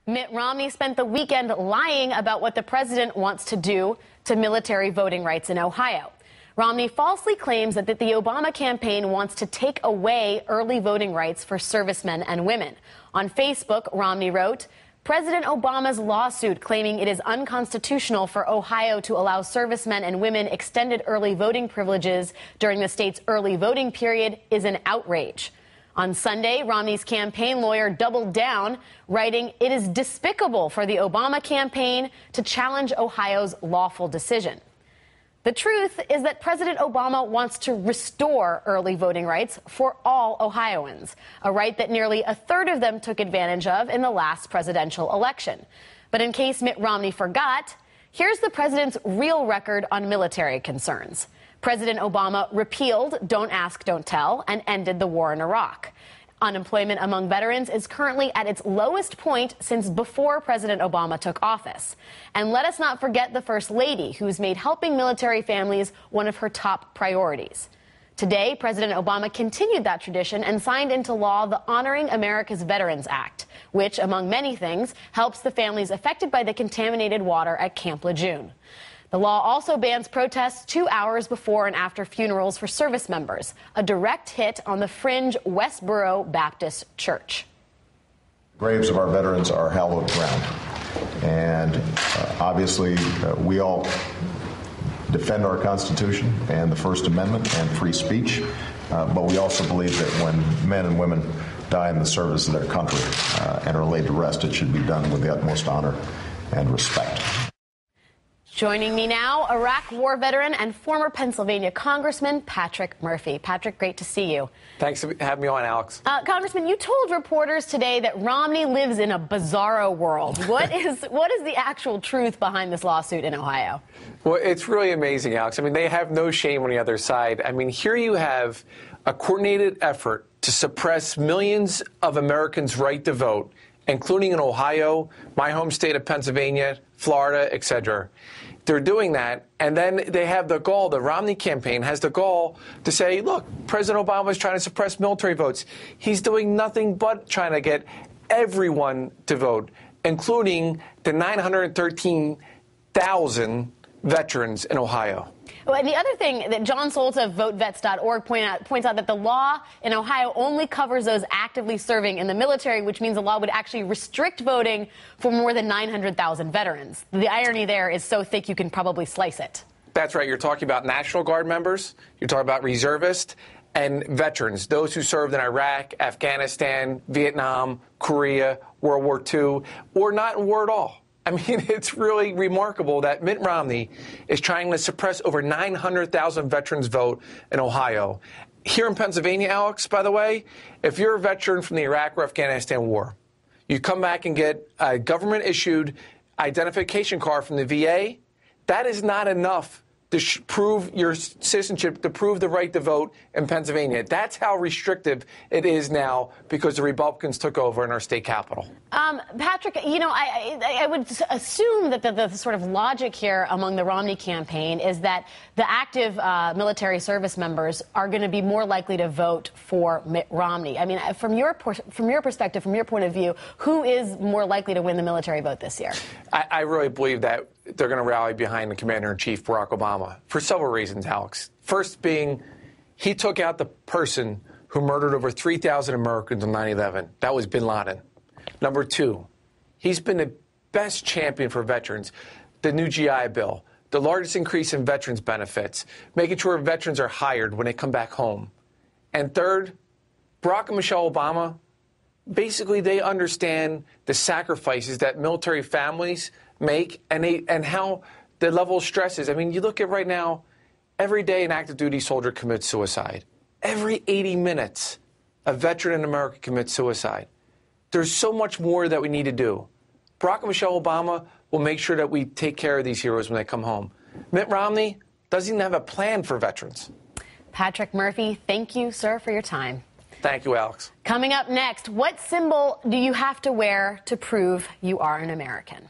Mitt Romney spent the weekend lying about what the president wants to do to military voting rights in Ohio. Romney falsely claims that the Obama campaign wants to take away early voting rights for servicemen and women. On Facebook, Romney wrote, President Obama's lawsuit claiming it is unconstitutional for Ohio to allow servicemen and women extended early voting privileges during the state's early voting period is an outrage. On Sunday, Romney's campaign lawyer doubled down, writing, it is despicable for the Obama campaign to challenge Ohio's lawful decision. The truth is that President Obama wants to restore early voting rights for all Ohioans, a right that nearly a third of them took advantage of in the last presidential election. But in case Mitt Romney forgot, here's the president's real record on military concerns. President Obama repealed Don't Ask, Don't Tell and ended the war in Iraq. Unemployment among veterans is currently at its lowest point since before President Obama took office. And let us not forget the First Lady, who's made helping military families one of her top priorities. Today, President Obama continued that tradition and signed into law the Honoring America's Veterans Act, which, among many things, helps the families affected by the contaminated water at Camp Lejeune. The law also bans protests 2 hours before and after funerals for service members, a direct hit on the fringe Westboro Baptist Church. Graves of our veterans are hallowed ground, and obviously we all defend our Constitution and the First Amendment and free speech, but we also believe that when men and women die in the service of their country and are laid to rest, it should be done with the utmost honor and respect. Joining me now, Iraq war veteran and former Pennsylvania Congressman Patrick Murphy. Patrick, great to see you. Thanks for having me on, Alex. Congressman, you told reporters today that Romney lives in a bizarro world. What is the actual truth behind this lawsuit in Ohio? Well, it's really amazing, Alex. I mean, they have no shame on the other side. I mean, here you have a coordinated effort to suppress millions of Americans' right to vote, including in Ohio, my home state of Pennsylvania, Florida, etc. They're doing that, and then they have the goal, the Romney campaign has the goal to say, look, President Obama is trying to suppress military votes. He's doing nothing but trying to get everyone to vote, including the 913,000 veterans in Ohio. Well, and the other thing that John Soltz of VoteVets.org points out that the law in Ohio only covers those actively serving in the military, which means the law would actually restrict voting for more than 900,000 veterans. The irony there is so thick you can probably slice it. That's right. You're talking about National Guard members. You're talking about reservists and veterans, those who served in Iraq, Afghanistan, Vietnam, Korea, World War II, or not in war at all. I mean, it's really remarkable that Mitt Romney is trying to suppress over 900,000 veterans vote in Ohio. Here in Pennsylvania, Alex, by the way, if you're a veteran from the Iraq or Afghanistan war, you come back and get a government-issued identification card from the VA, that is not enough to prove your citizenship, to prove the right to vote in Pennsylvania. That's how restrictive it is now because the Republicans took over in our state capital. Patrick, you know, I would assume that the sort of logic here among the Romney campaign is that the active military service members are going to be more likely to vote for Mitt Romney. I mean, from your perspective, from your point of view, who is more likely to win the military vote this year? I really believe that they're going to rally behind the Commander-in-Chief, Barack Obama, for several reasons, Alex. First being, he took out the person who murdered over 3,000 Americans on 9/11. That was bin Laden. Number two, he's been the best champion for veterans. The new GI Bill, the largest increase in veterans benefits, making sure veterans are hired when they come back home. And third, Barack and Michelle Obama, basically they understand the sacrifices that military families make and how the level of stress is. I mean, you look at right now, every day an active duty soldier commits suicide. Every 80 minutes, a veteran in America commits suicide. There's so much more that we need to do. Barack and Michelle Obama will make sure that we take care of these heroes when they come home. Mitt Romney doesn't even have a plan for veterans. Patrick Murphy, thank you, sir, for your time. Thank you, Alex. Coming up next, what symbol do you have to wear to prove you are an American?